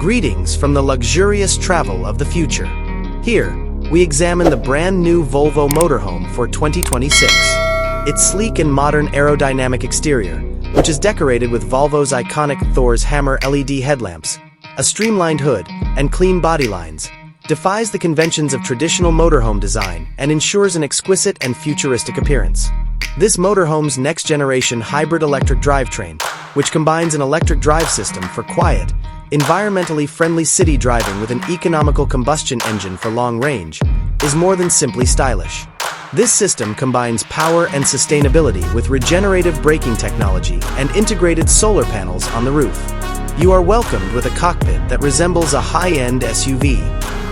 Greetings from the luxurious travel of the future. Here, we examine the brand new Volvo Motorhome for 2026. Its sleek and modern aerodynamic exterior, which is decorated with Volvo's iconic Thor's hammer LED headlamps, a streamlined hood, and clean body lines, defies the conventions of traditional motorhome design and ensures an exquisite and futuristic appearance. This motorhome's next-generation hybrid electric drivetrain, which combines an electric drive system for quiet, environmentally friendly city driving with an economical combustion engine for long range, is more than simply stylish. This system combines power and sustainability with regenerative braking technology and integrated solar panels on the roof. You are welcomed with a cockpit that resembles a high-end SUV.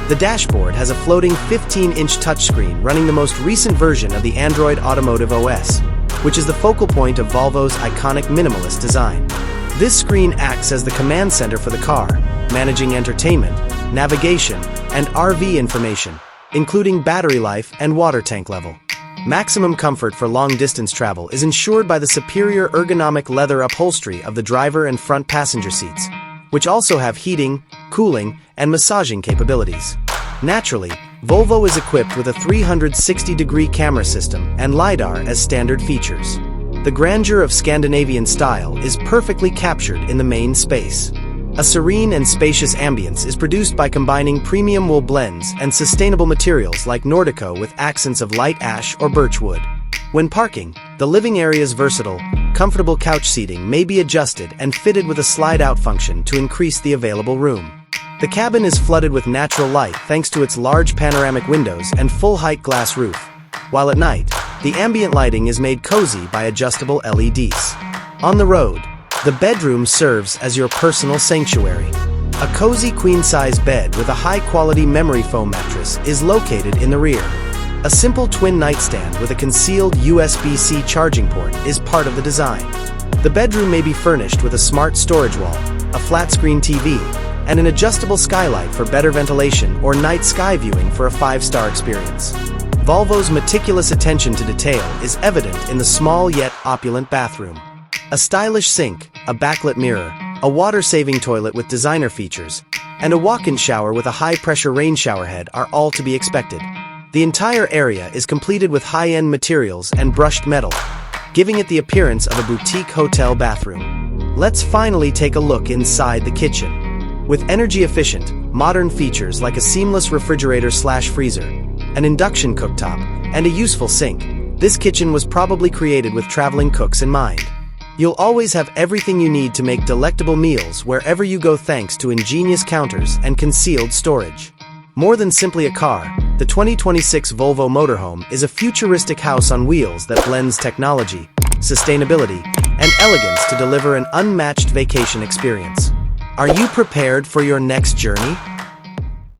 The dashboard has a floating 15-inch touchscreen running the most recent version of the Android Automotive OS, which is the focal point of Volvo's iconic minimalist design. This screen acts as the command center for the car, managing entertainment, navigation, and RV information, including battery life and water tank level. Maximum comfort for long-distance travel is ensured by the superior ergonomic leather upholstery of the driver and front passenger seats, which also have heating, cooling, and massaging capabilities. Naturally, Volvo is equipped with a 360-degree camera system and LiDAR as standard features. The grandeur of Scandinavian style is perfectly captured in the main space. A serene and spacious ambience is produced by combining premium wool blends and sustainable materials like Nordico with accents of light ash or birch wood. When parking, the living area's versatile, comfortable couch seating may be adjusted and fitted with a slide-out function to increase the available room. The cabin is flooded with natural light thanks to its large panoramic windows and full-height glass roof, while at night, the ambient lighting is made cozy by adjustable LEDs. On the road, the bedroom serves as your personal sanctuary. A cozy queen-size bed with a high-quality memory foam mattress is located in the rear. A simple twin nightstand with a concealed USB-C charging port is part of the design. The bedroom may be furnished with a smart storage wall, a flat-screen TV, and an adjustable skylight for better ventilation or night sky viewing for a 5-star experience. Volvo's meticulous attention to detail is evident in the small yet opulent bathroom. A stylish sink, a backlit mirror, a water-saving toilet with designer features, and a walk-in shower with a high-pressure rain shower head are all to be expected. The entire area is completed with high-end materials and brushed metal, giving it the appearance of a boutique hotel bathroom. Let's finally take a look inside the kitchen. With energy-efficient, modern features like a seamless refrigerator/freezer, an induction cooktop, and a useful sink, this kitchen was probably created with traveling cooks in mind. You'll always have everything you need to make delectable meals wherever you go thanks to ingenious counters and concealed storage. More than simply a car, the 2026 Volvo Motorhome is a futuristic house on wheels that blends technology, sustainability, and elegance to deliver an unmatched vacation experience. Are you prepared for your next journey?